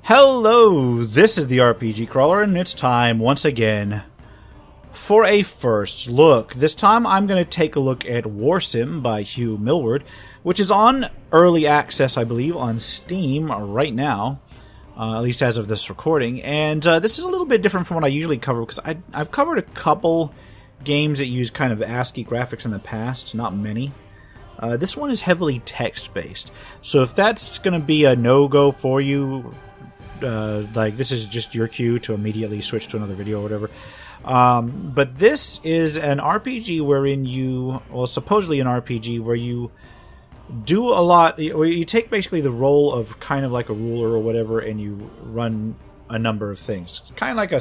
Hello, this is the RPG Crawler, and it's time, once again, for a first look. This time I'm going to take a look at Warsim by Hugh Millward, which is on early access, I believe, on Steam right now, at least as of this recording. And this is a little bit different from what I usually cover, because I've covered a couple games that use kind of ASCII graphics in the past, not many. This one is heavily text-based, so if that's going to be a no-go for you, like this is just your cue to immediately switch to another video or whatever. But this is an RPG wherein supposedly an RPG where you do a lot, where you take basically the role of kind of like a ruler or whatever, and you run a number of things. Kind of like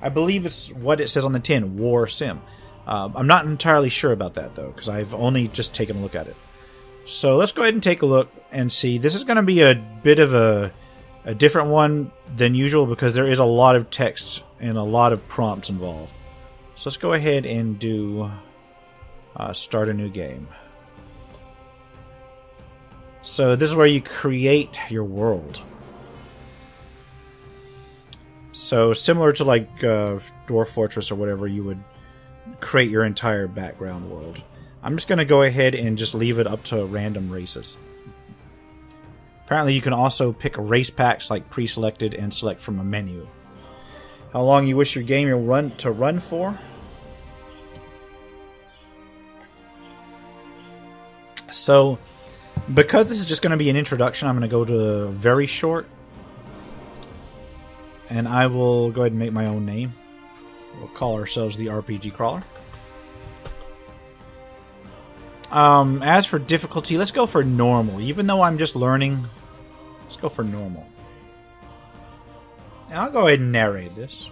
I believe it's what it says on the tin, War Sim. I'm not entirely sure about that though, because I've only just taken a look at it. So let's go ahead and take a look and see. This is going to be a bit of a different one than usual because there is a lot of text and a lot of prompts involved. So let's go ahead and do start a new game. So this is where you create your world. So similar to like Dwarf Fortress or whatever, you would create your entire background world. I'm just going to go ahead and just leave it up to random races. Apparently you can also pick race packs like pre-selected and select from a menu. How long you wish your game will run for. So, because this is just going to be an introduction, I'm going to go to very short. And I will go ahead and make my own name. We'll call ourselves the RPG Crawler. As for difficulty, let's go for normal. Even though I'm just learning, let's go for normal. And I'll go ahead and narrate this.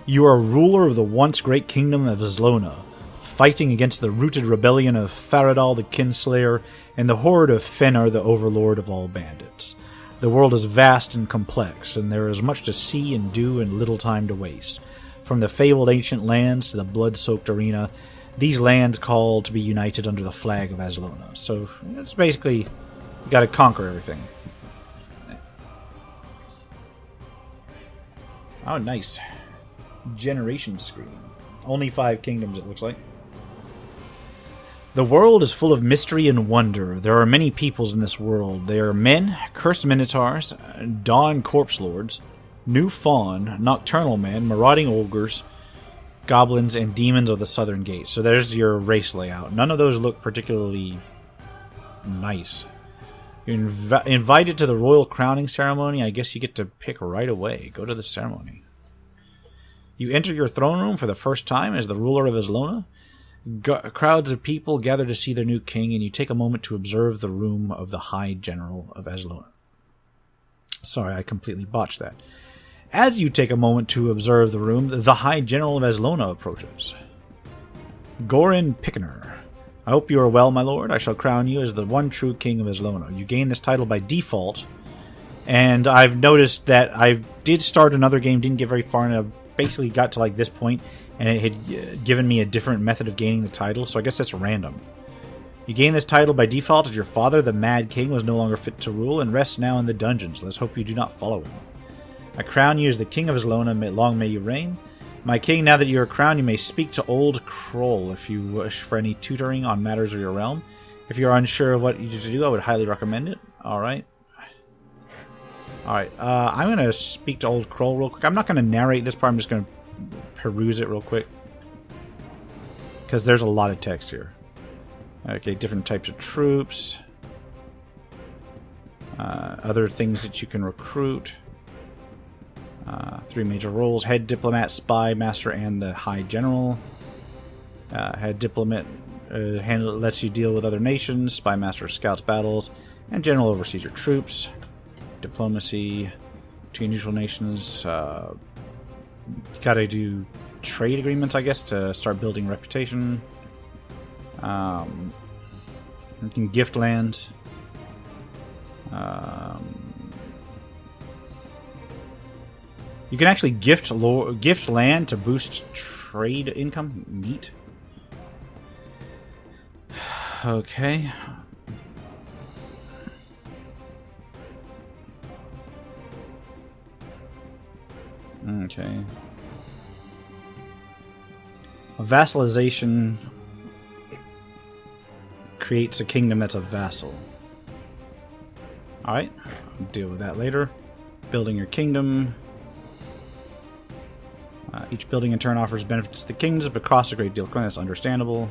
You are ruler of the once great kingdom of Islona, fighting against the rooted rebellion of Faradal the Kinslayer and the horde of Fennar the overlord of all bandits. The world is vast and complex, and there is much to see and do and little time to waste. From the fabled ancient lands to the blood-soaked arena, these lands call to be united under the flag of Islona. So it's basically, you gotta conquer everything. Oh, nice. Generation screen. Only 5 kingdoms, it looks like. The world is full of mystery and wonder. There are many peoples in this world. They are men, cursed minotaurs, dawn corpse lords, new fawn, nocturnal men, marauding ogres, goblins, and demons of the southern gate. So there's your race layout. None of those look particularly nice. You're invited to the royal crowning ceremony. I guess you get to pick right away. Go to the ceremony. You enter your throne room for the first time as the ruler of Islona. Crowds of people gather to see their new king, and you take a moment to observe the room of the High General of Islona. Sorry, I completely botched that. As you take a moment to observe the room, the High General of Islona approaches. Gorin Pickener. I hope you are well, my lord. I shall crown you as the one true king of Islona. You gain this title by default, and I've noticed that I did start another game, didn't get very far, and I basically got to like this point, and it had given me a different method of gaining the title, so I guess that's random. You gain this title by default as your father, the Mad King, was no longer fit to rule and rests now in the dungeons. Let's hope you do not follow him. I crown you as the king of Islona. Long may you reign. My king, now that you are crowned, you may speak to Old Kroll if you wish for any tutoring on matters of your realm. If you are unsure of what you should do, I would highly recommend it. Alright. Alright, I'm going to speak to Old Kroll real quick. I'm not going to narrate this part, I'm just going to peruse it real quick. Because there's a lot of text here. Okay, different types of troops. Other things that you can recruit. 3 major roles: head diplomat, spy master, and the High General. Head diplomat lets you deal with other nations. Spy master scouts battles, and general oversees your troops. Diplomacy between neutral nations. You gotta do trade agreements, I guess, to start building reputation. You can gift land. You can actually gift land to boost trade income. Neat. Okay. Okay. A vassalization creates a kingdom that's a vassal. Alright, I'll deal with that later. Building your kingdom. Each building in turn offers benefits to the kingdoms, but costs a great deal. That's understandable.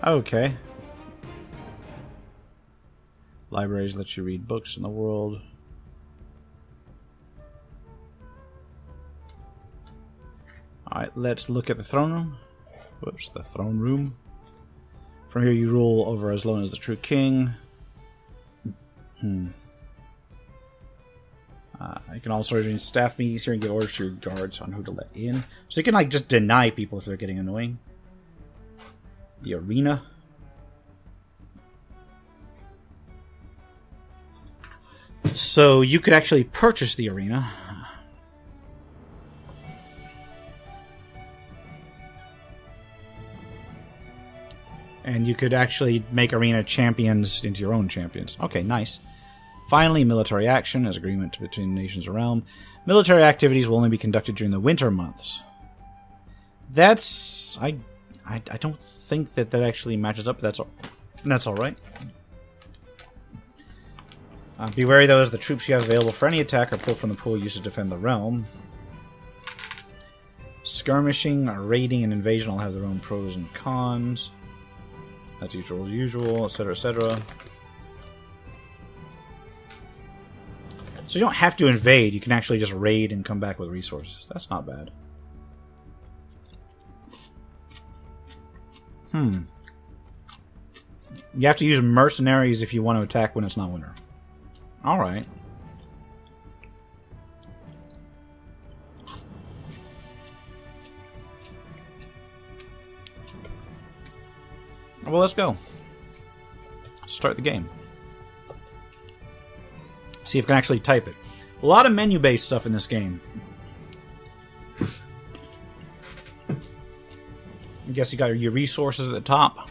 Okay. Libraries let you read books in the world. Alright, let's look at the throne room. Whoops, the throne room. From here you rule over as long as the true king. You can also arrange staff meetings here and get orders to your guards on who to let in. So you can like just deny people if they're getting annoying. The arena. So you could actually purchase the arena. And you could actually make arena champions into your own champions. Okay, nice. Finally, military action as agreement between the nations of the realm. Military activities will only be conducted during the winter months. That's... I don't think that actually matches up, but that's all right. Be wary, though, as the troops you have available for any attack are pulled from the pool used to defend the realm. Skirmishing, raiding, and invasion all have their own pros and cons. That's usual, etc., etc. So you don't have to invade. You can actually just raid and come back with resources. That's not bad. You have to use mercenaries if you want to attack when it's not winter. Alright. Well, let's go. Start the game. See if I can actually type it. A lot of menu-based stuff in this game. I guess you got your resources at the top.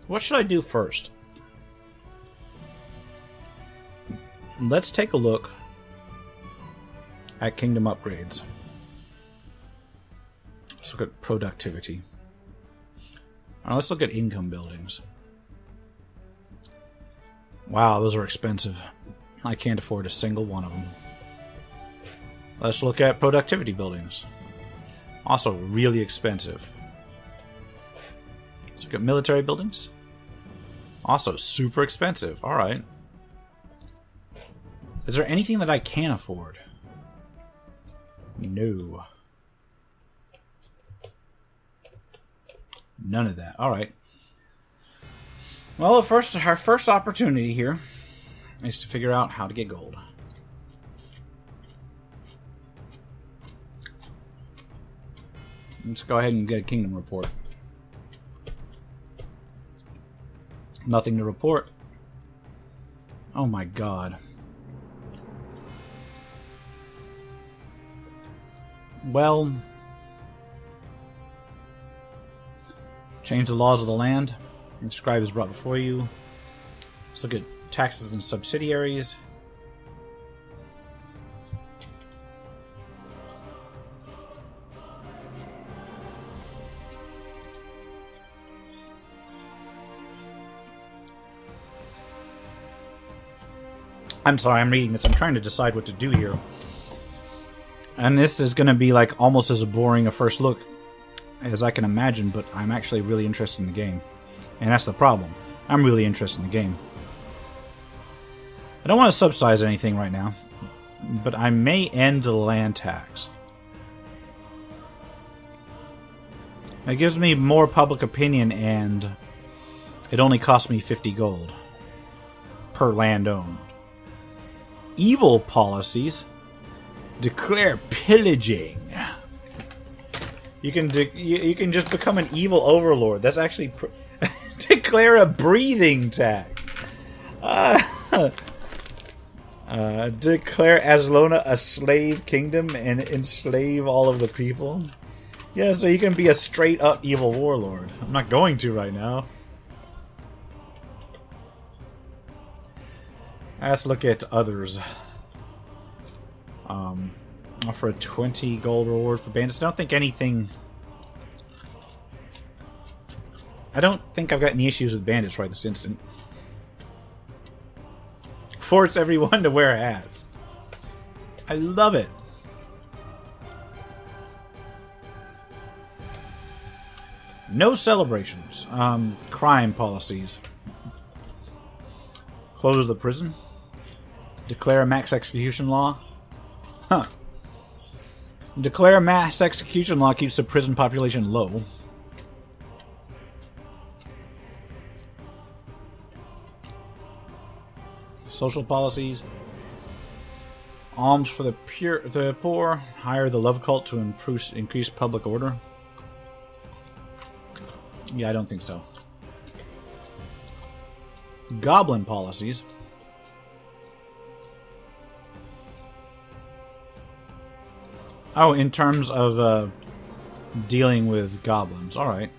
What should I do first? Let's take a look at kingdom upgrades. Let's look at productivity. Alright, let's look at income buildings. Wow, those are expensive. I can't afford a single one of them. Let's look at productivity buildings. Also really expensive. Let's look at military buildings. Also super expensive. Alright. Is there anything that I can afford? No. None of that. Alright. Well, our first opportunity here is to figure out how to get gold. Let's go ahead and get a kingdom report. Nothing to report. Oh my god. Well, change the laws of the land. The scribe is brought before you. Let's look at taxes and subsidiaries. I'm sorry, I'm reading this. I'm trying to decide what to do here. And this is going to be like almost as boring a first look as I can imagine, but I'm actually really interested in the game. And that's the problem. I'm really interested in the game. I don't want to subsidize anything right now, but I may end the land tax. It gives me more public opinion, and it only costs me 50 gold per land owned. Evil policies. Declare pillaging. You can just become an evil overlord. That's actually declare a breathing tax. Declare Aslona a slave kingdom and enslave all of the people. Yeah, so you can be a straight up evil warlord. I'm not going to right now. Let's look at others. Offer a 20 gold reward for bandits. I don't think anything... I don't think I've got any issues with bandits right this instant. Force everyone to wear hats. I love it. No celebrations. Crime policies. Close the prison. Declare a max execution law. Huh. Declare a mass execution law keeps the prison population low. Social policies. Alms for the poor. Hire the love cult to increase public order. Yeah, I don't think so. Goblin policies. Oh, in terms of dealing with goblins. Alright.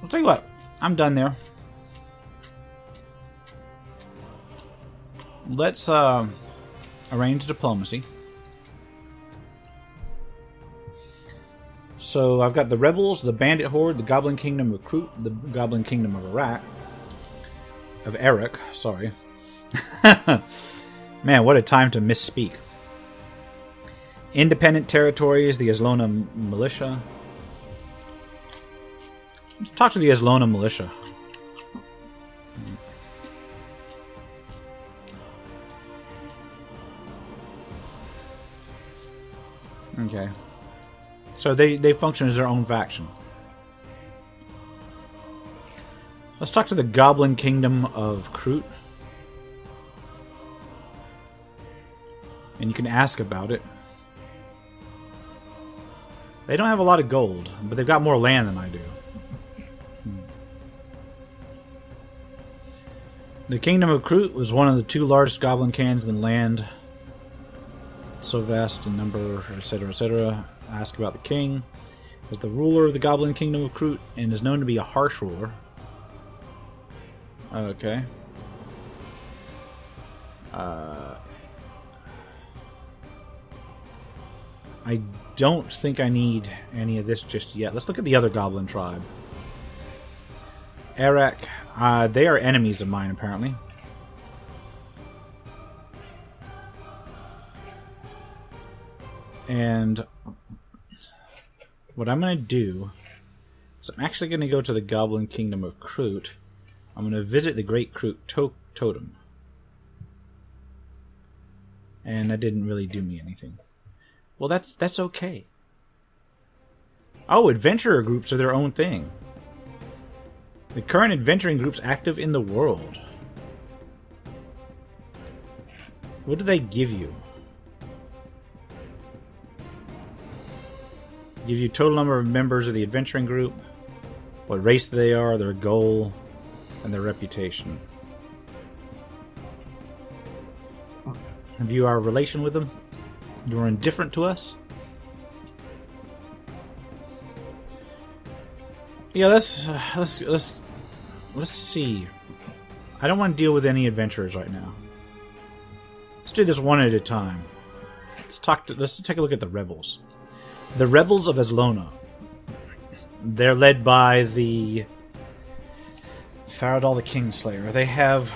I'll tell you what. I'm done there. Let's arrange diplomacy. So I've got the rebels, the bandit horde, the goblin kingdom recruit, the goblin kingdom of Eric, sorry. Man, what a time to misspeak. Independent territories, the Eslona militia. Let's talk to the Eslona militia. Okay. So they function as their own faction. Let's talk to the Goblin Kingdom of Kroot. And you can ask about it. They don't have a lot of gold, but they've got more land than I do. The Kingdom of Kroot was one of the 2 largest goblin clans in the land. So vast in number, etc., etc. Ask about the king. Was the ruler of the Goblin Kingdom of Kroot and is known to be a harsh ruler. Okay. I don't think I need any of this just yet. Let's look at the other goblin tribe. Eric. They are enemies of mine, apparently. And what I'm going to do is I'm actually going to go to the Goblin Kingdom of Kroot. I'm going to visit the Great Kroot Totem. And that didn't really do me anything. Well, that's okay. Oh, adventurer groups are their own thing. The current adventuring groups active in the world. What do they give you? Give you total number of members of the adventuring group, what race they are, their goal, and their reputation. View our relation with them. You are indifferent to us. Yeah, let's see. I don't want to deal with any adventurers right now. Let's do this one at a time. Let's take a look at the rebels. The rebels of Eslona. They're led by the Faradal the Kingslayer. They have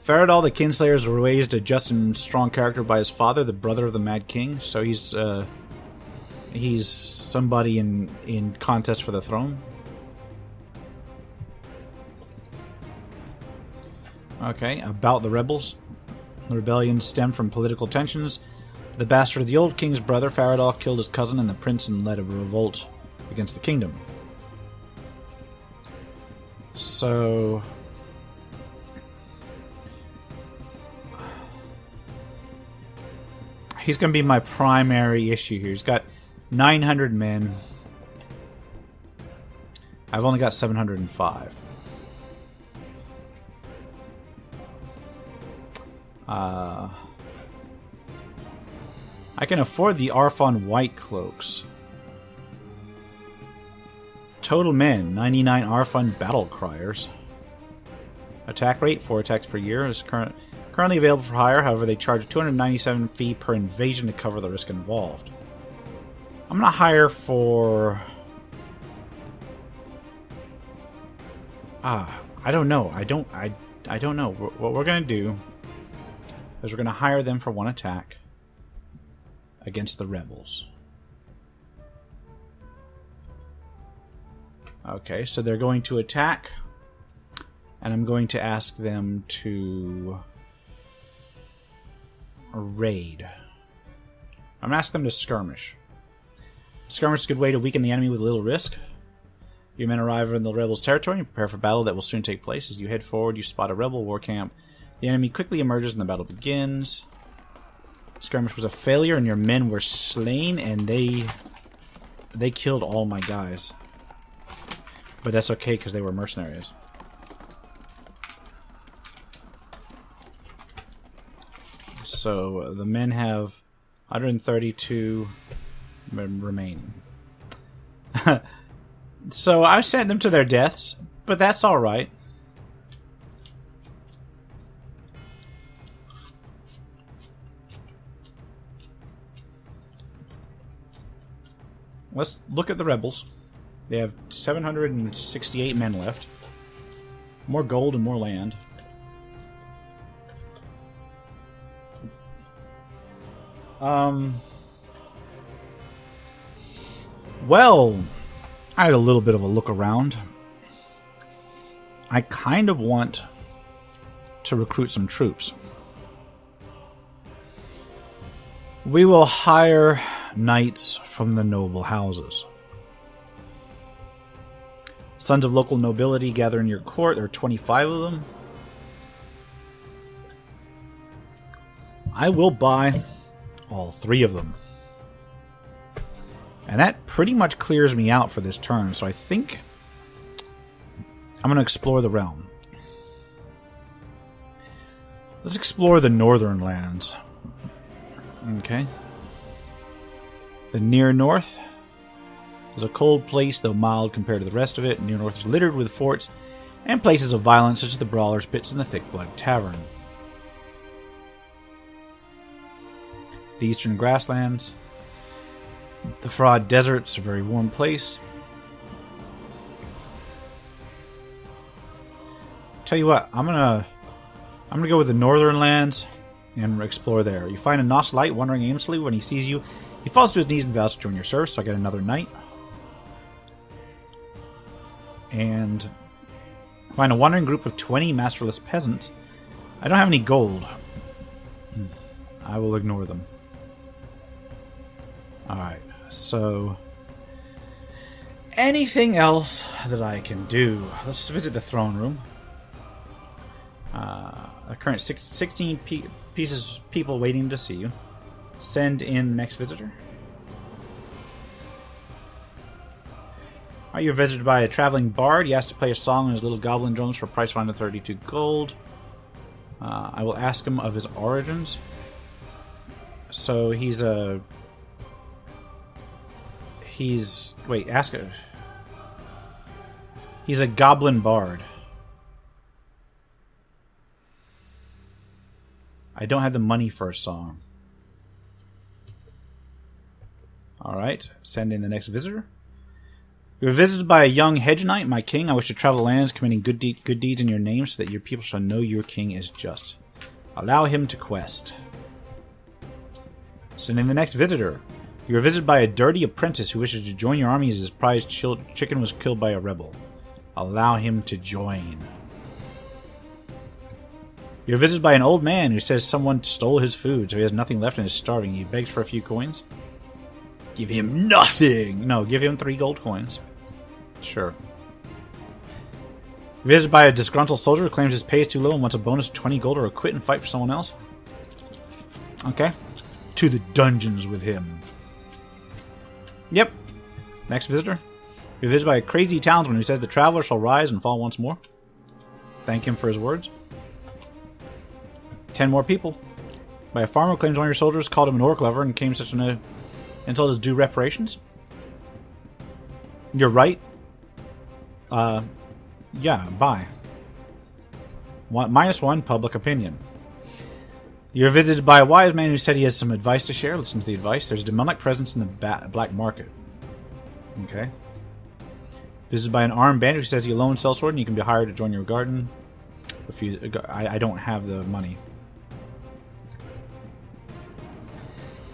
Faradal the Kingslayer is raised a just and strong character by his father, the brother of the Mad King. So he's somebody in contest for the throne. Okay, about the rebels. The rebellion stemmed from political tensions. The bastard of the old king's brother, Faradal, killed his cousin and the prince and led a revolt against the kingdom. So... he's going to be my primary issue here. He's got 900 men. I've only got 705. I can afford the Arfon White Cloaks. Total men, 99 R-Fund battle criers. Attack rate, 4 attacks per year, is currently available for hire. However, they charge 297 fee per invasion to cover the risk involved. I'm gonna hire for... I don't know. I don't know. What we're gonna do is we're gonna hire them for 1 attack against the rebels. Okay, so they're going to attack, and I'm going to ask them to raid. I'm going to ask them to skirmish. Skirmish is a good way to weaken the enemy with little risk. Your men arrive in the rebels' territory and prepare for battle that will soon take place. As you head forward, you spot a rebel war camp. The enemy quickly emerges and the battle begins. Skirmish was a failure and your men were slain, and they killed all my guys. But that's okay, because they were mercenaries. So, the men have 132 remaining. So, I sent them to their deaths, but that's alright. Let's look at the rebels. They have 768 men left. More gold and more land. Well, I had a little bit of a look around. I kind of want to recruit some troops. We will hire knights from the noble houses. Sons of local nobility gather in your court. There are 25 of them. I will buy all 3 of them. And that pretty much clears me out for this turn. So I think I'm going to explore the realm. Let's explore the northern lands. Okay. The near north is a cold place, though mild compared to the rest of it. Near north is littered with forts and places of violence, such as the Brawler's Pits and the Thick Blood Tavern. The eastern grasslands. The Fraud Desert's a very warm place. Tell you what, I'm gonna go with the northern lands and explore there. You find a Nos Light wandering aimlessly. When he sees you, he falls to his knees and vows to join your service. So I get another knight. And find a wandering group of 20 masterless peasants. I don't have any gold. I will ignore them. Alright, so anything else that I can do? Let's visit the throne room. A current 16 people waiting to see you. Send in the next visitor. You're visited by a traveling bard. He has to play a song on his little goblin drums for a price of 132 gold. I will ask him of his origins. So he's a... Wait, ask it. He's a goblin bard. I don't have the money for a song. Alright, send in the next visitor. You are visited by a young hedge knight. My king, I wish to travel the lands, committing good deeds in your name, so that your people shall know your king is just. Allow him to quest. Send in the next visitor. You are visited by a dirty apprentice who wishes to join your army as his prized chicken was killed by a rebel. Allow him to join. You're visited by an old man who says someone stole his food, so he has nothing left and is starving. He begs for a few coins. Give him nothing! No, give him 3 gold coins. Sure. You're visited by a disgruntled soldier who claims his pay is too low and wants a bonus of 20 gold or quit and fight for someone else. Okay. To the dungeons with him. Yep. Next visitor. You're visited by a crazy townsman who says the traveler shall rise and fall once more. Thank him for his words. 10 more people. By a farmer who claims one of your soldiers called him an orc lover and came such an insult as due reparations. You're right. Yeah, buy. -1 public opinion. You're visited by a wise man who said he has some advice to share. Listen to the advice. There's a demonic presence in the black market. Okay. Visited by an armed bandit who says he alone sells sword and you can be hired to join your garden. Refuse. I don't have the money.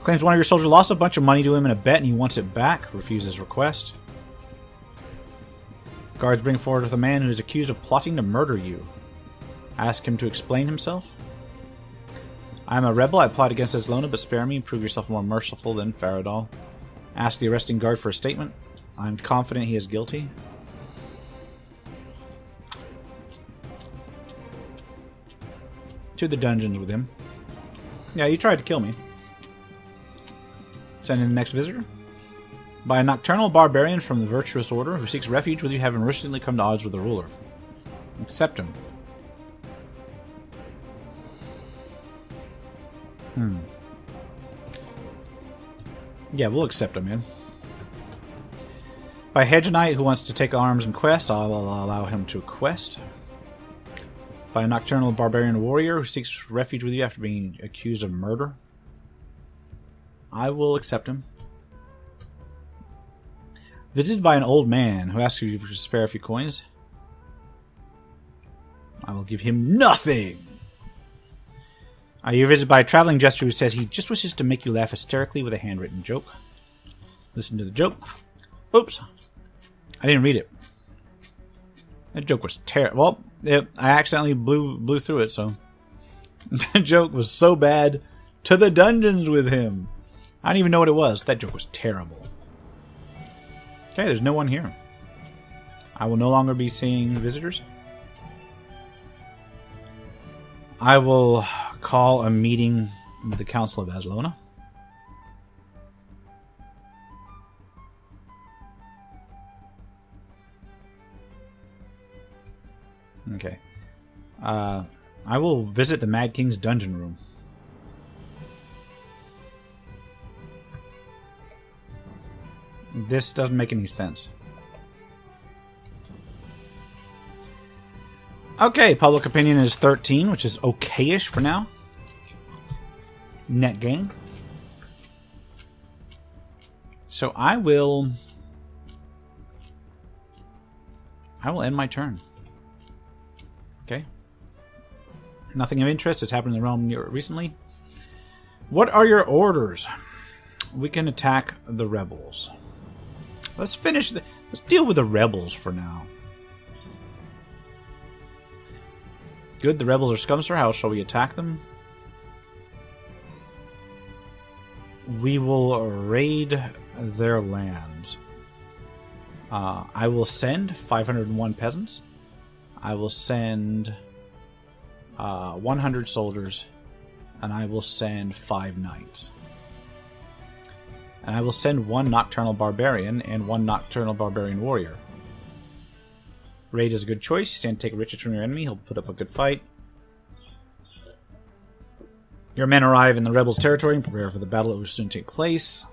Claims one of your soldiers lost a bunch of money to him in a bet and he wants it back. Refuses request. Guards bring forward with a man who is accused of plotting to murder you. Ask him to explain himself. I am a rebel. I plot against Eslona, but spare me. Prove yourself more merciful than Faradol. Ask the arresting guard for a statement. I'm confident he is guilty. To the dungeons with him. Yeah, you tried to kill me. Send in the next visitor. By a nocturnal barbarian from the Virtuous Order who seeks refuge with you, having recently come to odds with the ruler. Accept him. Yeah, we'll accept him, man. By a Hedge Knight who wants to take arms and quest, I will allow him to quest. By a nocturnal barbarian warrior who seeks refuge with you after being accused of murder, I will accept him. Visited by an old man who asks you to spare a few coins, I will give him nothing. You're visited by a traveling jester who says he just wishes to make you laugh hysterically with a handwritten joke. Listen to the joke. Oops. I didn't read it. That joke was terrible. Well, I accidentally blew through it, so... That joke was so bad. To the dungeons with him. I don't even know what it was. That joke was terrible. Okay, there's no one here. I will no longer be seeing visitors. I will call a meeting with the Council of Eslona. Okay. I will visit the Mad King's dungeon room. This doesn't make any sense. Okay, public opinion is 13, which is okay-ish for now. Net gain. So I will end my turn. Okay. Nothing of interest has happened in the realm recently. What are your orders? We can attack the rebels. Let's deal with the rebels for now. Good, the rebels are scum, sir. How shall we attack them? We will raid their lands. I will send 501 peasants. I will send 100 soldiers. And I will send 5 knights. And I will send 1 nocturnal barbarian and 1 nocturnal barbarian warrior. Raid is a good choice. You stand to take riches from your enemy. He'll put up a good fight. Your men arrive in the rebels' territory and prepare for the battle that will soon take place.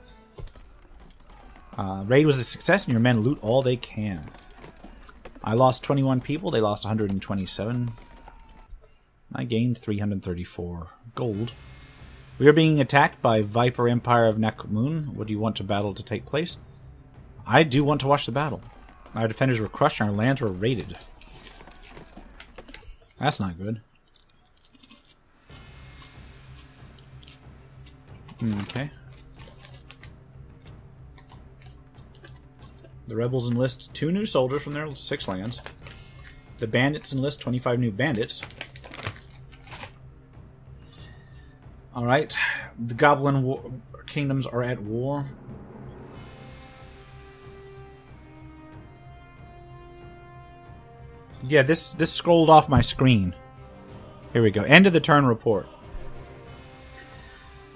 Raid was a success and your men loot all they can. I lost 21 people. They lost 127. I gained 334 gold. We are being attacked by Viper Empire of Nakmoon. What do you want to battle to take place? I do want to watch the battle. Our defenders were crushed and our lands were raided. That's not good. Okay. The rebels enlist 2 new soldiers from their 6 lands. The bandits enlist 25 new bandits. Alright. The goblin kingdoms are at war. Yeah, this scrolled off my screen. Here we go. End of the turn report.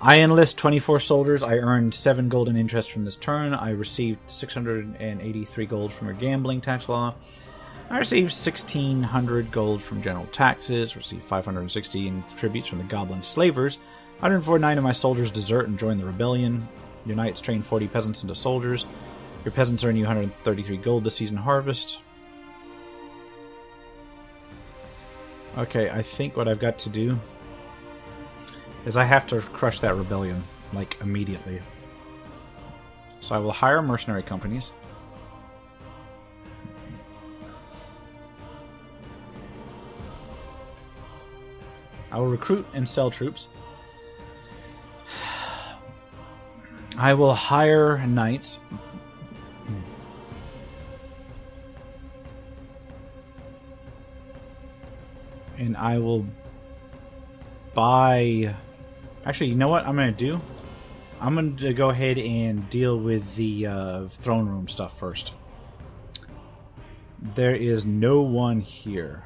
I enlist 24 soldiers. I earned 7 gold in interest from this turn. I received 683 gold from your gambling tax law. I received 1,600 gold from general taxes. Received 560 in tributes from the goblin slavers. 149 of my soldiers desert and join the rebellion. Your knights train 40 peasants into soldiers. Your peasants earn you 133 gold this season harvest. Okay, I think what I've got to do is I have to crush that rebellion, like, immediately. So I will hire mercenary companies. I will recruit and sell troops. I will hire knights. And I will buy... Actually, you know what I'm going to do? I'm going to go ahead and deal with the throne room stuff first. There is no one here.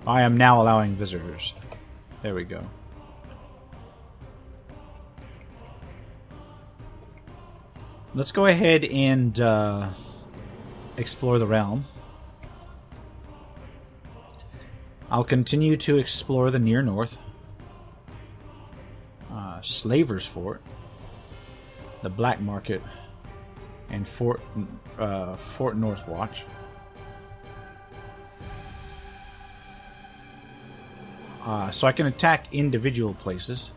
I am now allowing visitors. There we go. Let's go ahead and explore the realm. I'll continue to explore the near north. Slaver's Fort. The Black Market. And Fort Northwatch. So I can attack individual places.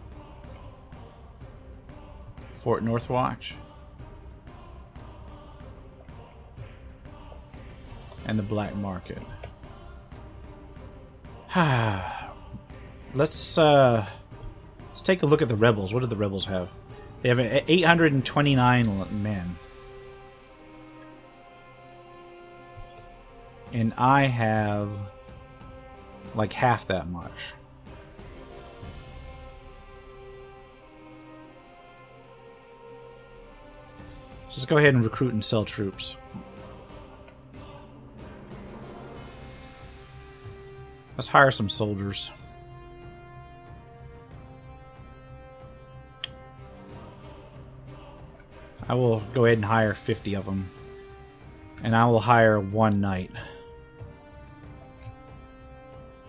Fort Northwatch. And the Black Market. Let's take a look at the rebels. What do the rebels have? They have 829 men. And I have like half that much. So let's go ahead and recruit and sell troops. Let's hire some soldiers. I will go ahead and hire 50 of them. And I will hire one knight.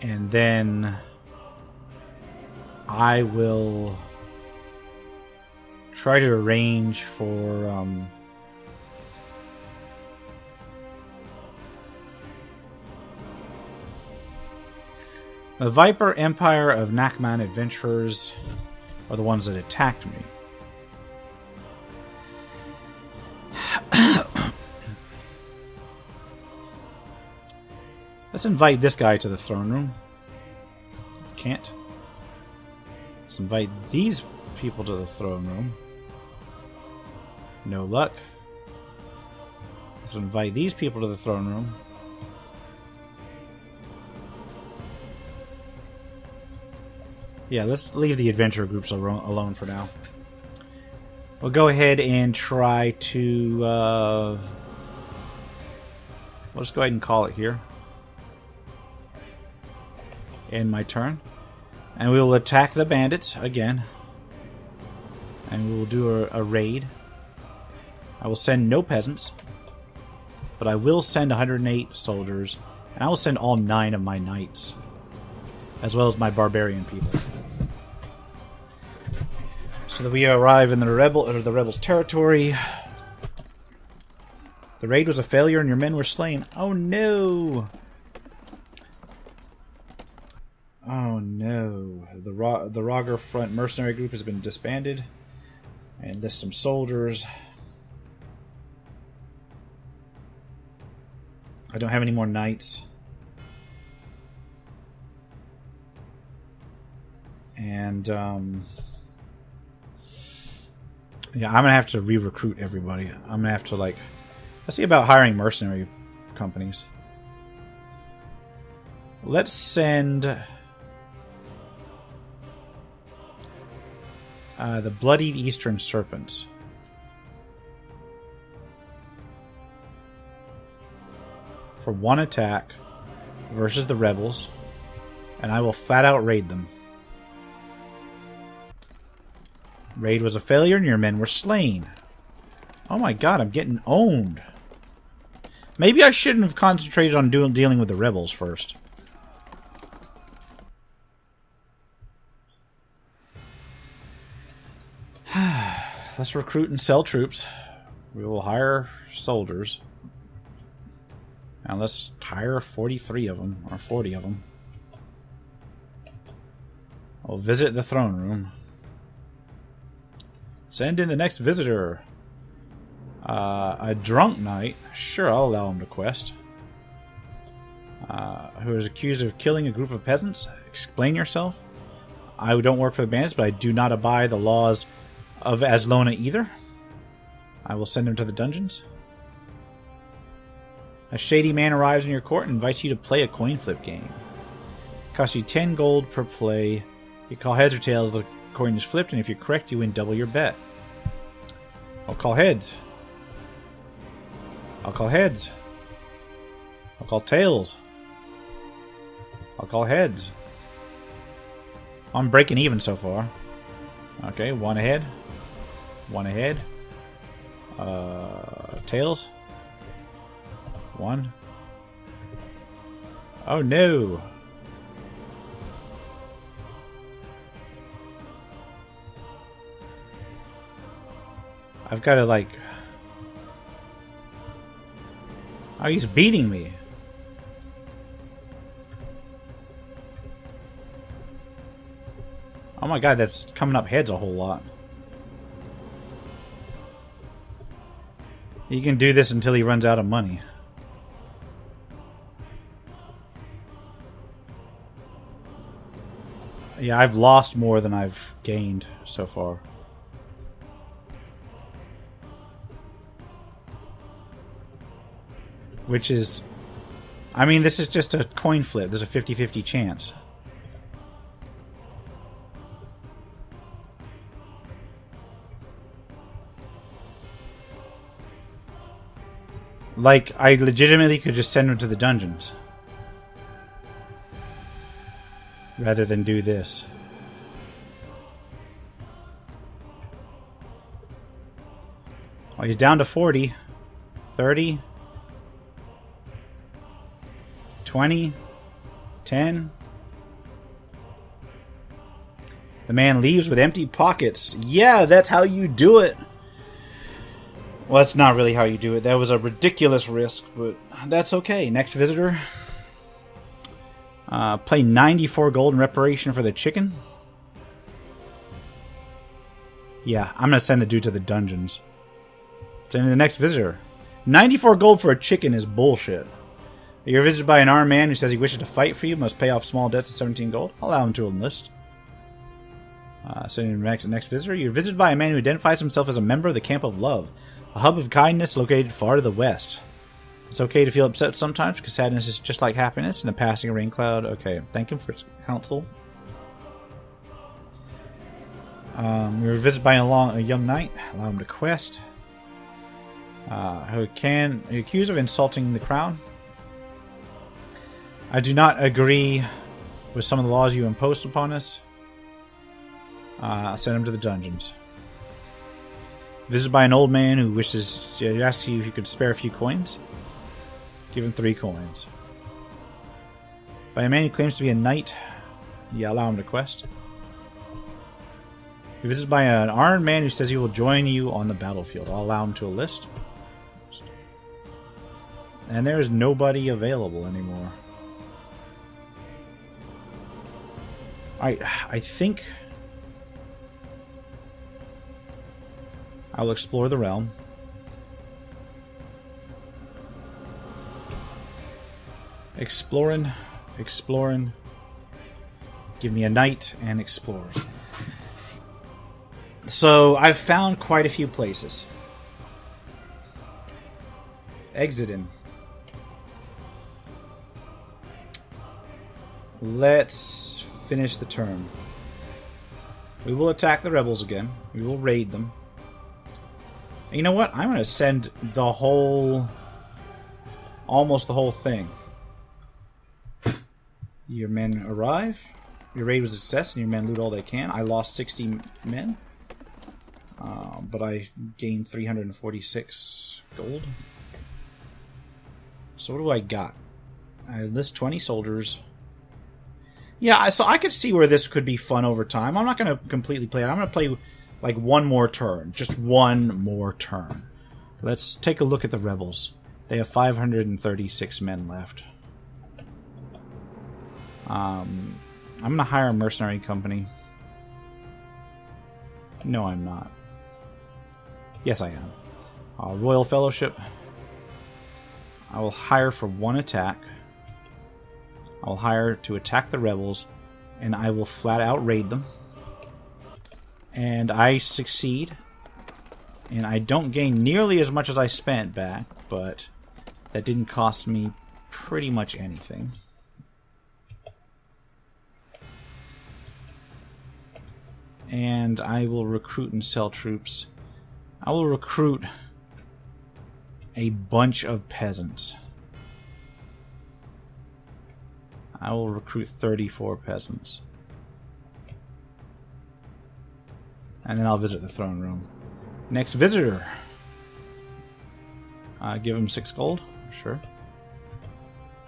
And then I will try to arrange for the Viper Empire of Nakman adventurers are the ones that attacked me. Let's invite this guy to the throne room. Can't. Let's invite these people to the throne room. No luck. Let's invite these people to the throne room. Yeah, let's leave the adventure groups alone for now. We'll go ahead and try to... we'll just go ahead and call it here. End my turn. And we will attack the bandits again. And we will do a raid. I will send no peasants. But I will send 108 soldiers. And I will send all 9 of my knights. As well as my barbarian people. So that we arrive in the rebels' territory. The raid was a failure and your men were slain. Oh no! Oh no. The Roger Front mercenary group has been disbanded. And there's some soldiers. I don't have any more knights. And, yeah, I'm gonna have to re-recruit everybody. I'm gonna have to, like... Let's see about hiring mercenary companies. Let's send... the Bloodied Eastern Serpents. For one attack versus the rebels. And I will flat out raid them. Raid was a failure and your men were slain. Oh my god, I'm getting owned. Maybe I shouldn't have concentrated on dealing with the rebels first. Let's recruit and sell troops. We will hire soldiers. And let's hire 43 of them, or 40 of them. I'll visit the throne room. Send in the next visitor. A drunk knight. Sure, I'll allow him to quest. Who is accused of killing a group of peasants? Explain yourself. I don't work for the bandits, but I do not abide the laws of Aslona either. I will send him to the dungeons. A shady man arrives in your court and invites you to play a coin flip game. It costs you 10 gold per play. You call heads or tails, the coin is flipped, and if you're correct, you win double your bet. I'll call heads. I'll call heads. I'll call tails. I'll call heads. I'm breaking even so far. Okay, one ahead. One ahead. Tails. One. Oh no! I've got to like... Oh, he's beating me. Oh my god, that's coming up heads a whole lot. He can do this until he runs out of money. Yeah, I've lost more than I've gained so far. Which is... I mean, this is just a coin flip. There's a 50-50 chance. Like, I legitimately could just send him to the dungeons. Rather than do this. Oh, he's down to 40. 30. 20. 10. The man leaves with empty pockets. Yeah, that's how you do it. Well, that's not really how you do it. That was a ridiculous risk, but that's okay. Next visitor. Play 94 gold in reparation for the chicken. Yeah, I'm going to send the dude to the dungeons. Send the next visitor. 94 gold for a chicken is bullshit. You're visited by an armed man who says he wishes to fight for you. Must pay off small debts of 17 gold. I'll allow him to enlist. Send the next visitor. You're visited by a man who identifies himself as a member of the Camp of Love. A hub of kindness located far to the west. It's okay to feel upset sometimes, because sadness is just like happiness in the passing rain cloud. Okay, thank him for his counsel. We were visited by a young knight. Allow him to quest. Who accused of insulting the crown. I do not agree with some of the laws you imposed upon us. Send him to the dungeons. Visited by an old man who wishes to ask you if you could spare a few coins. Give him 3 coins. By a man who claims to be a knight. Yeah, allow him to quest. You're visited by an armed man who says he will join you on the battlefield. I'll allow him to enlist. And there is nobody available anymore. I think I'll explore the realm. Exploring. Give me a knight and explorers. So, I've found quite a few places. Exiting. Let's finish the turn. We will attack the rebels again. We will raid them. And you know what? I'm going to send the whole... almost the whole thing. Your men arrive. Your raid was a success and your men loot all they can. I lost 60 men. But I gained 346 gold. So what do I got? I enlist 20 soldiers. Yeah, so I could see where this could be fun over time. I'm not going to completely play it. I'm going to play like one more turn. Just one more turn. Let's take a look at the rebels. They have 536 men left. I'm gonna hire a mercenary company. No, I'm not. Yes, I am. Royal Fellowship. I will hire for 1 attack. I will hire to attack the rebels, and I will flat out raid them. And I succeed. And I don't gain nearly as much as I spent back, but that didn't cost me pretty much anything. And I will recruit and sell troops. I will recruit a bunch of peasants. I will recruit 34 peasants. And then I'll visit the throne room. Next visitor. Give him 6 gold. Sure.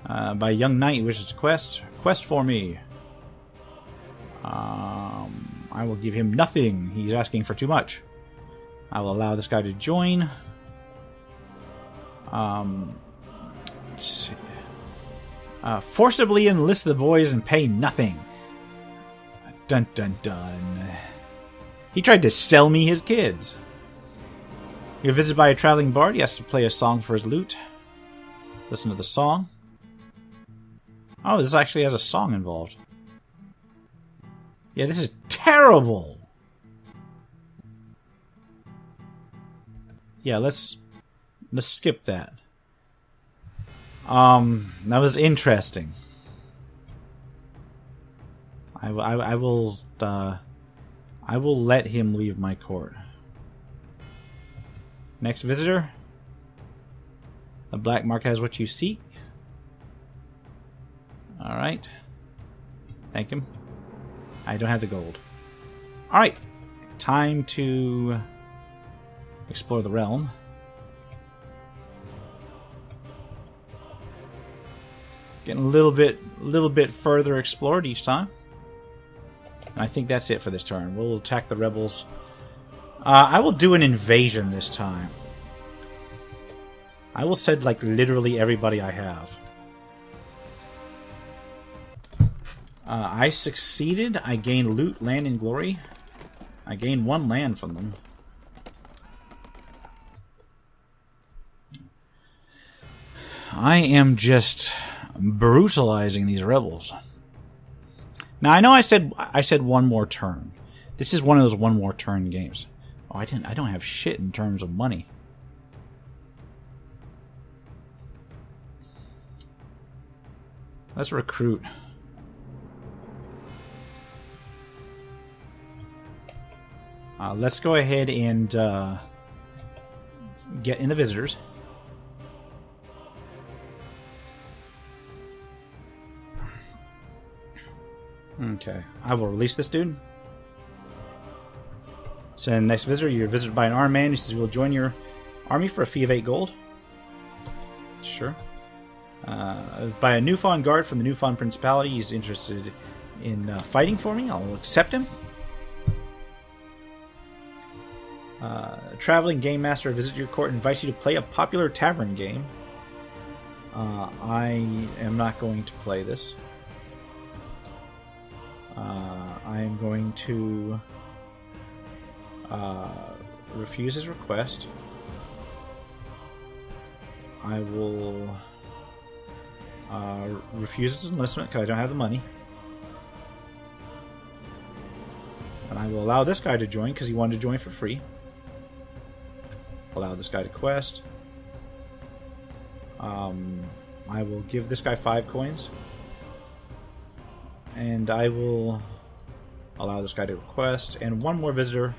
By a young knight who wishes to quest. Quest for me. I will give him nothing. He's asking for too much. I will allow this guy to join. Let's see. Forcibly enlist the boys and pay nothing. Dun dun dun. He tried to sell me his kids. You're visited by a traveling bard. He has to play a song for his lute. Listen to the song. Oh, this actually has a song involved. Yeah, this is terrible. Yeah, let's skip that. That was interesting. I will let him leave my court. Next visitor. The black market has what you seek. Alright. Thank him. I don't have the gold. Alright. Time to explore the realm. Getting a little bit further explored each time. And I think that's it for this turn. We'll attack the rebels. I will do an invasion this time. I will send, like, literally everybody I have. I succeeded. I gained loot, land, and glory. I gained 1 land from them. I am just brutalizing these rebels. Now I know I said 1 more turn. This is one of those 1 more turn games. Oh, I don't have shit in terms of money. Let's recruit. Let's go ahead and get in the visitors. Okay, I will release this dude. So, next visitor, you're visited by an armed man. He says, "We'll join your army for a fee of 8 gold." Sure. By a Newfound guard from the Newfound Principality. He's interested in fighting for me. I'll accept him. A traveling game master visit your court and invites you to play a popular tavern game. I am not going to play this. I am going to refuse his request. I will refuse his enlistment because I don't have the money. And I will allow this guy to join because he wanted to join for free. Allow this guy to quest. I will give this guy 5 coins. And I will allow this guy to request. And 1 more visitor.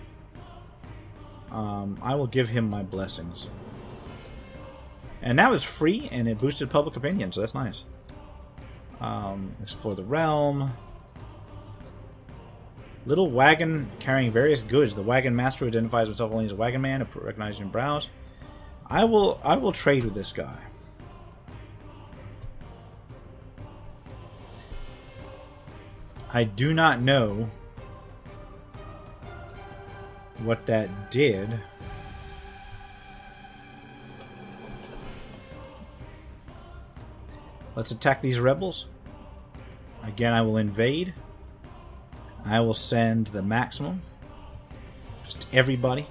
I will give him my blessings. And now it's free, and it boosted public opinion, so that's nice. Explore the realm. Little wagon carrying various goods. The wagon master identifies himself only as a wagon man, recognized in browse. I will trade with this guy. I do not know what that did. Let's attack these rebels. Again, I will invade. I will send the maximum. Just everybody.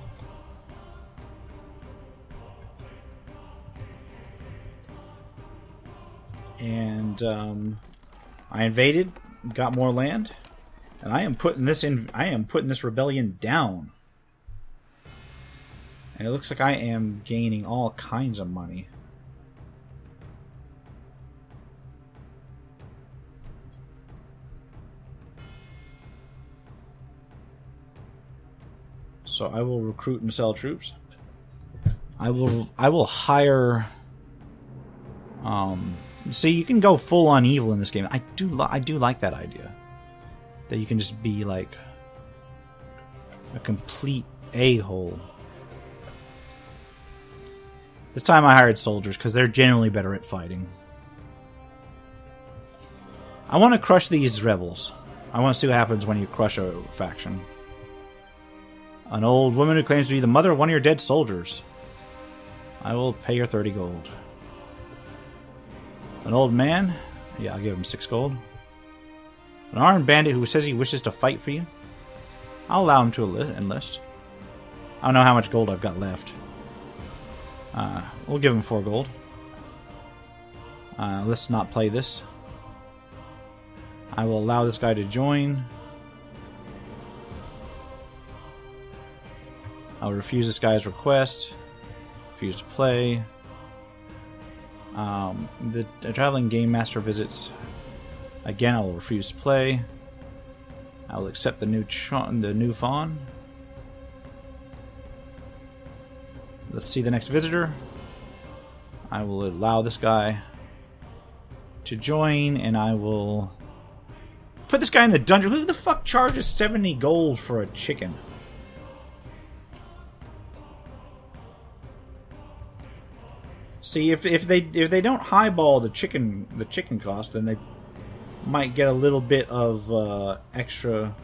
And I invaded, got more land, and I am putting this in. I am putting this rebellion down. And it looks like I am gaining all kinds of money. So I will recruit and sell troops. I will hire. See, you can go full on evil in this game. I do like that idea. That you can just be like a complete a-hole. This time I hired soldiers because they're generally better at fighting. I want to crush these rebels. I want to see what happens when you crush a faction. An old woman who claims to be the mother of one of your dead soldiers. I will pay her 30 gold. An old man? Yeah, I'll give him 6 gold. An armed bandit who says he wishes to fight for you? I'll allow him to enlist. I don't know how much gold I've got left. We'll give him 4 gold. Let's not play this. I will allow this guy to join. I'll refuse this guy's request. Refuse to play. The traveling game master visits. Again, I will refuse to play. I will accept the new fawn. Let's see the next visitor. I will allow this guy to join, and I will put this guy in the dungeon. Who the fuck charges 70 gold for a chicken? See, if they don't highball the chicken cost, then they might get a little bit of extra.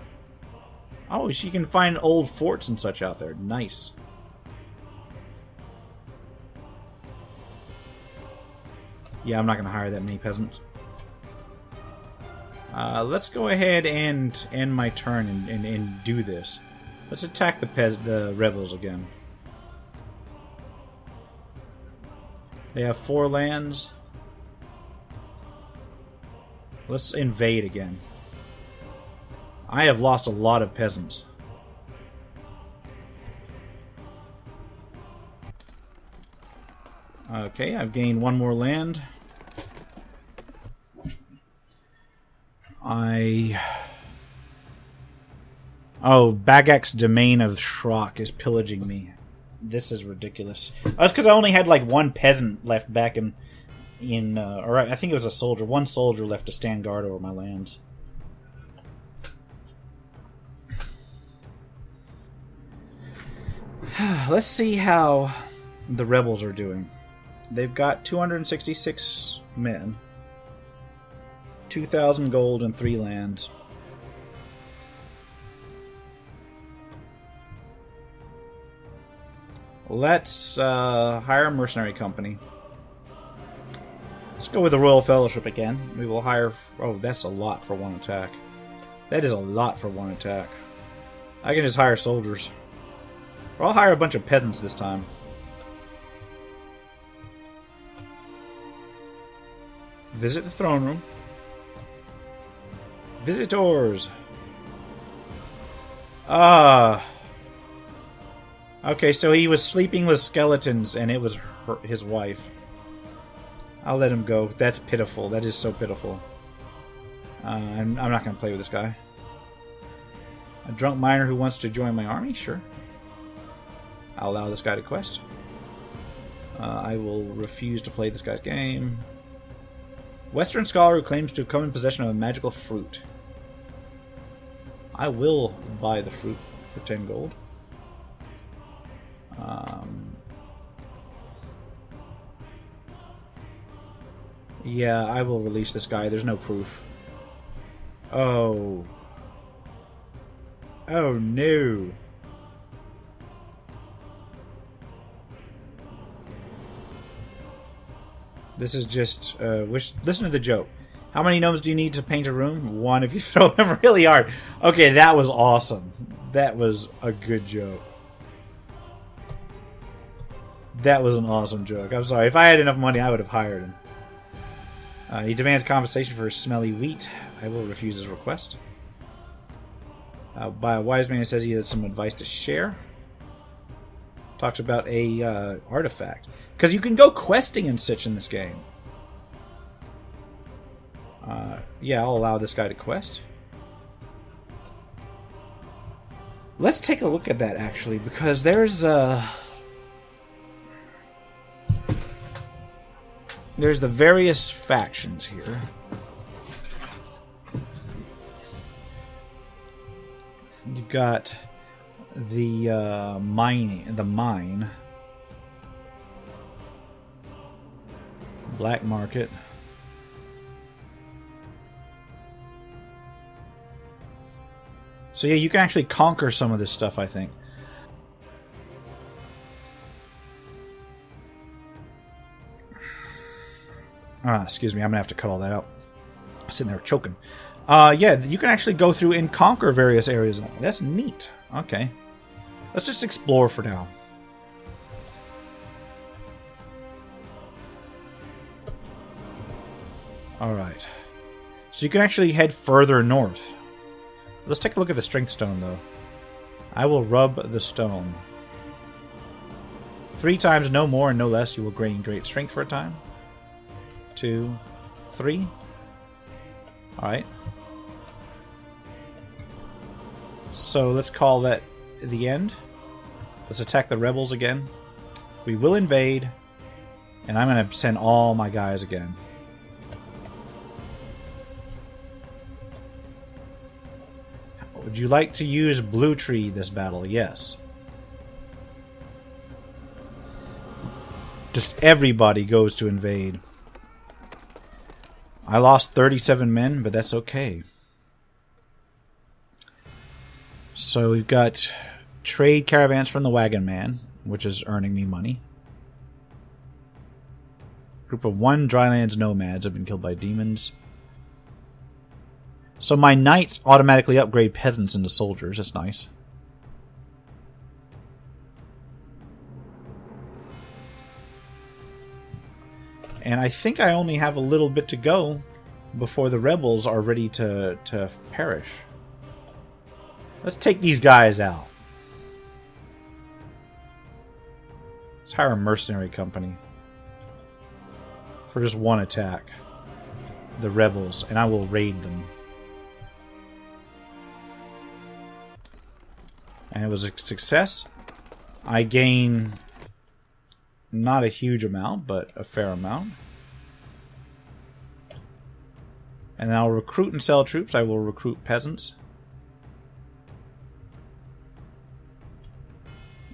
Oh, you can find old forts and such out there. Nice. Yeah, I'm not going to hire that many peasants. Let's go ahead and end my turn and do this. Let's attack the rebels again. They have 4 lands. Let's invade again. I have lost a lot of peasants. Okay, I've gained 1 more land. Oh, Bagak's domain of Shrock is pillaging me. This is ridiculous. That's because I only had like 1 peasant left back or I think it was a soldier. 1 soldier left to stand guard over my lands. Let's see how the rebels are doing. They've got 266 men, 2,000 gold, and 3 lands. Let's hire a mercenary company. Let's go with the Royal Fellowship again. We will hire... Oh, that's a lot for 1 attack. That is a lot for 1 attack. I can just hire soldiers. Or I'll hire a bunch of peasants this time. Visit the throne room. Visitors. Okay, so he was sleeping with skeletons, and it was his wife. I'll let him go. That's pitiful. That is so pitiful. I'm not going to play with this guy. A drunk miner who wants to join my army? Sure. I'll allow this guy to quest. I will refuse to play this guy's game. Western scholar who claims to have come in possession of a magical fruit. I will buy the fruit for 10 gold. Yeah, I will release this guy. There's no proof. Oh. Oh no. This is just listen to the joke. How many gnomes do you need to paint a room? One if you throw them really hard. Okay, that was awesome. That was a good joke. That was an awesome joke. I'm sorry. If I had enough money, I would have hired him. He demands compensation for his smelly wheat. I will refuse his request. By a wise man, says he has some advice to share. Talks about a artifact. Because you can go questing and such in this game. Yeah, I'll allow this guy to quest. Let's take a look at that, actually, because there's the various factions here. You've got the mine, black market. So yeah, you can actually conquer some of this stuff, I think. Excuse me, I'm gonna have to cut all that out. I'm sitting there choking. Yeah, you can actually go through and conquer various areas. That's neat. Okay. Let's just explore for now. Alright. So you can actually head further north. Let's take a look at the strength stone, though. I will rub the stone. 3 times, no more and no less, you will gain great strength for a time. 2, 3. Alright. So let's call that the end. Let's attack the rebels again. We will invade. And I'm going to send all my guys again. Would you like to use Blue Tree this battle? Yes. Just everybody goes to invade. I lost 37 men, but that's okay. So we've got trade caravans from the Wagon Man, which is earning me money. Group of 1 Drylands nomads have been killed by demons. So my knights automatically upgrade peasants into soldiers. That's nice. And I think I only have a little bit to go before the rebels are ready to perish. Let's take these guys out. Let's hire a mercenary company for just 1 attack. The rebels, and I will raid them. And it was a success. I gain not a huge amount, but a fair amount. And I'll recruit and sell troops. I will recruit peasants.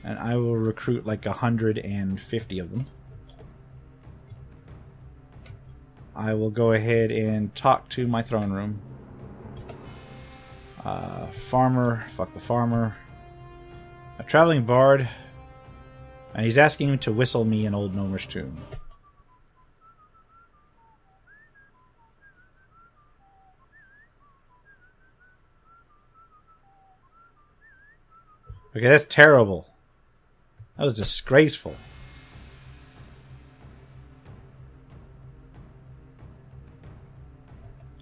And I will recruit like 150 of them. I will go ahead and talk to my throne room. Farmer, fuck the farmer. A traveling bard. And he's asking me to whistle me an old gnomish tune. Okay, that's terrible. That was disgraceful.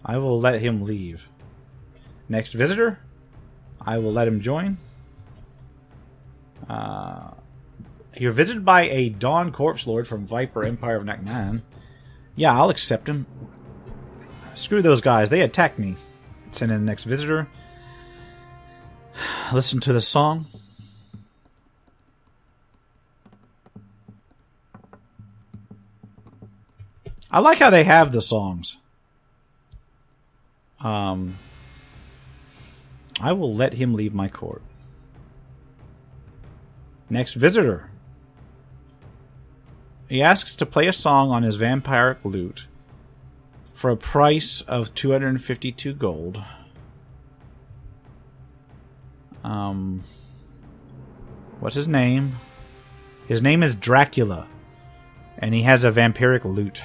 I will let him leave. Next visitor, I will let him join. You're visited by a Dawn Corpse Lord from Viper Empire of Naknan. Yeah, I'll accept him. Screw those guys, they attacked me. Send in the next visitor. Listen to the song. I like how they have the songs. I will let him leave my court. Next visitor. He asks to play a song on his vampiric lute for a price of 252 gold. What's his name? His name is Dracula, and he has a vampiric lute.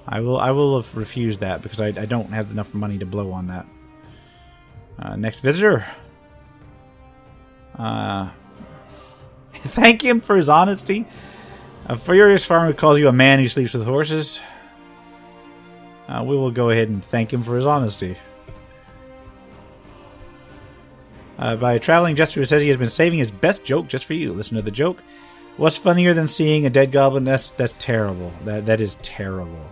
I will have refused that because I don't have enough money to blow on that. Next visitor. Thank him for his honesty. A furious farmer calls you a man who sleeps with horses. We will go ahead and thank him for his honesty. By a traveling jester who says he has been saving his best joke just for you. Listen to the joke. What's funnier than seeing a dead goblin? That's terrible. That is terrible.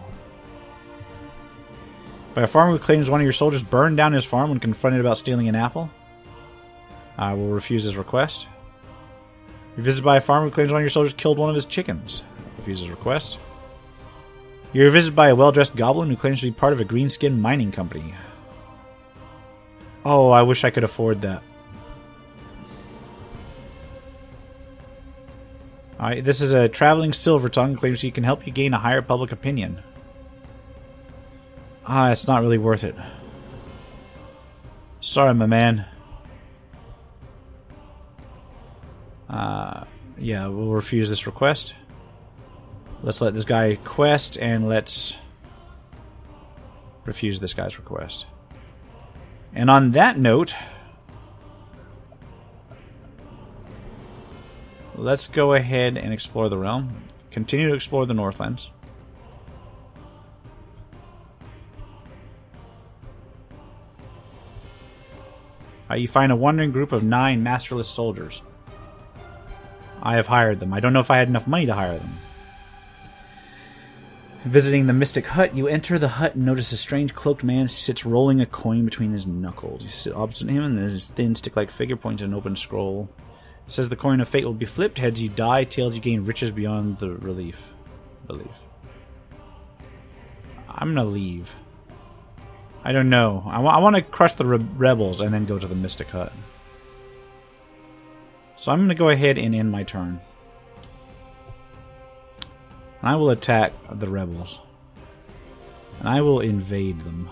By a farmer who claims one of your soldiers burned down his farm when confronted about stealing an apple. I will refuse his request. You're visited by a farmer who claims one of your soldiers killed one of his chickens. Refuse his request. You're visited by a well-dressed goblin who claims to be part of a greenskin mining company. Oh, I wish I could afford that. Alright, this is a traveling silver tongue who claims he can help you gain a higher public opinion. It's not really worth it. Sorry, my man. Yeah, we'll refuse this request. Let's let this guy quest, and let's refuse this guy's request. And on that note, let's go ahead and explore the realm. Continue to explore the Northlands. You find a wandering group of 9 masterless soldiers. I have hired them. I don't know if I had enough money to hire them. Visiting the Mystic Hut, you enter the hut and notice a strange cloaked man sits rolling a coin between his knuckles. You sit opposite him and there's his thin stick-like figure pointing an open scroll. It says the coin of fate will be flipped. Heads you die, tails you gain riches beyond the belief. I'm gonna leave. I don't know. I want to crush the rebels and then go to the Mystic Hut. So I'm going to go ahead and end my turn. And I will attack the rebels. And I will invade them.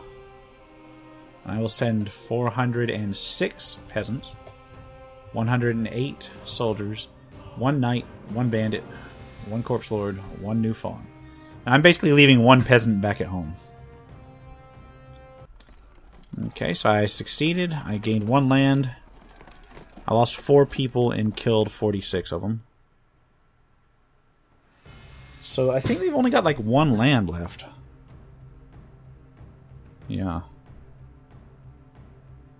And I will send 406 peasants, 108 soldiers, 1 knight, 1 bandit, 1 corpse lord, 1 new fawn. And I'm basically leaving 1 peasant back at home. Okay, so I succeeded. I gained 1 land. I lost 4 people and killed 46 of them. So I think they've only got like 1 land left. Yeah.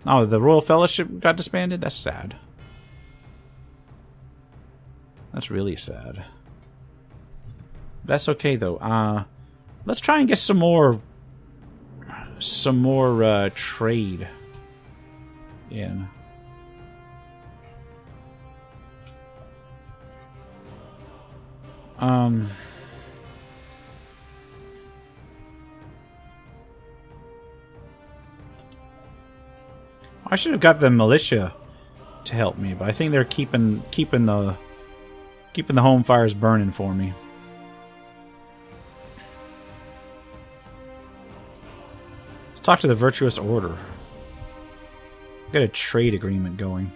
Oh, the Royal Fellowship got disbanded? That's sad. That's really sad. That's okay though. Let's try and get some more trade in. I should have got the militia to help me, but I think they're keeping the home fires burning for me. Talk to the Virtuous Order. Got a trade agreement going.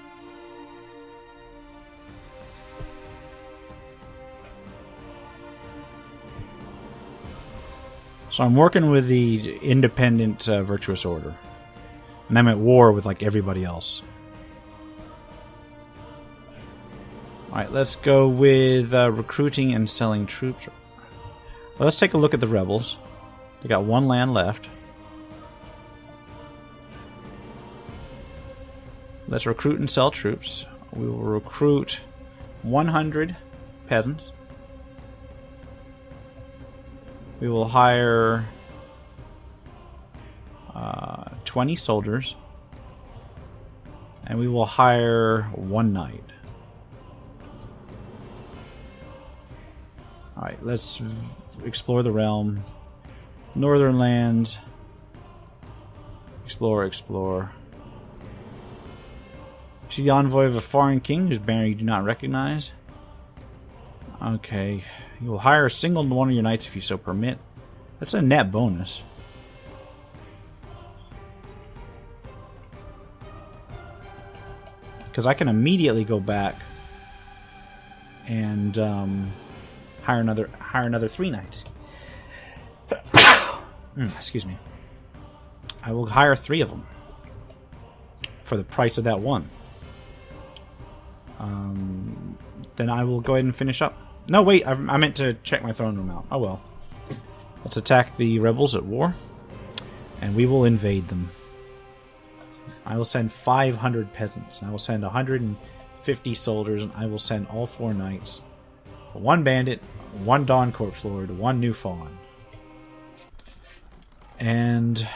So I'm working with the independent Virtuous Order. And I'm at war with like everybody else. Alright, let's go with recruiting and selling troops. Well, let's take a look at the rebels. They got 1 land left. Let's recruit and sell troops. We will recruit 100 peasants. We will hire 20 soldiers. And we will hire 1 knight. Alright, let's explore the realm. Northern lands. Explore. See the envoy of a foreign king whose banner you do not recognize. Okay. You will hire a single one of your knights if you so permit. That's a net bonus. Because I can immediately go back and hire another 3 knights. Excuse me. I will hire 3 of them for the price of that one. Then I will go ahead and finish up. No, wait, I meant to check my throne room out. Oh well. Let's attack the rebels at war, and we will invade them. I will send 500 peasants, and I will send 150 soldiers, and I will send all 4 knights. 1 bandit, 1 Dawn Corpse Lord, 1 new fawn. And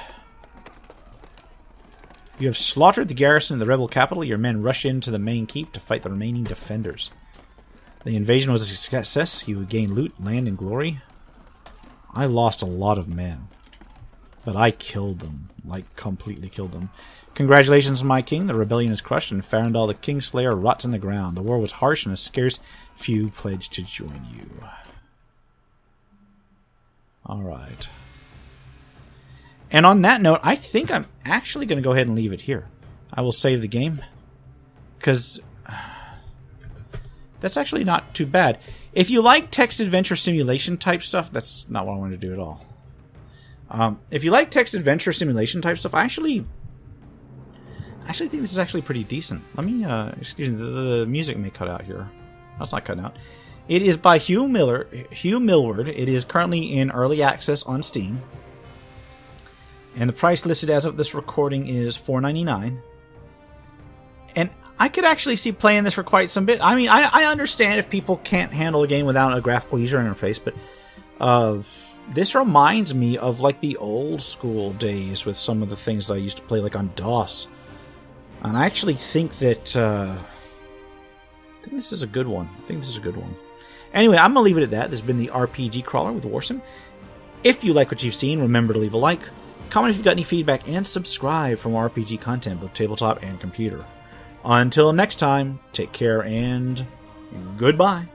you have slaughtered the garrison of the rebel capital. Your men rush into the main keep to fight the remaining defenders. The invasion was a success. You would gain loot, land, and glory. I lost a lot of men, but I killed them. Like, completely killed them. Congratulations, my king. The rebellion is crushed, and Farandal the Kingslayer rots in the ground. The war was harsh, and a scarce few pledged to join you. Alright. And on that note, I think I'm actually going to go ahead and leave it here. I will save the game, because that's actually not too bad. If you like text adventure simulation type stuff, that's not what I want to do at all. If you like text adventure simulation type stuff, I actually think this is actually pretty decent. Let me, excuse me, the music may cut out here. That's not cutting out. It is by Hugh Millward. It is currently in early access on Steam. And the price listed as of this recording is $4.99. And I could actually see playing this for quite some bit. I mean, I understand if people can't handle a game without a graphical user interface, but this reminds me of like the old school days with some of the things I used to play, like on DOS. And I actually think that I think this is a good one. Anyway, I'm gonna leave it at that. This has been the RPG Crawler with Warsim. If you like what you've seen, remember to leave a like, comment if you've got any feedback, and subscribe for more RPG content, both tabletop and computer. Until next time, take care and goodbye.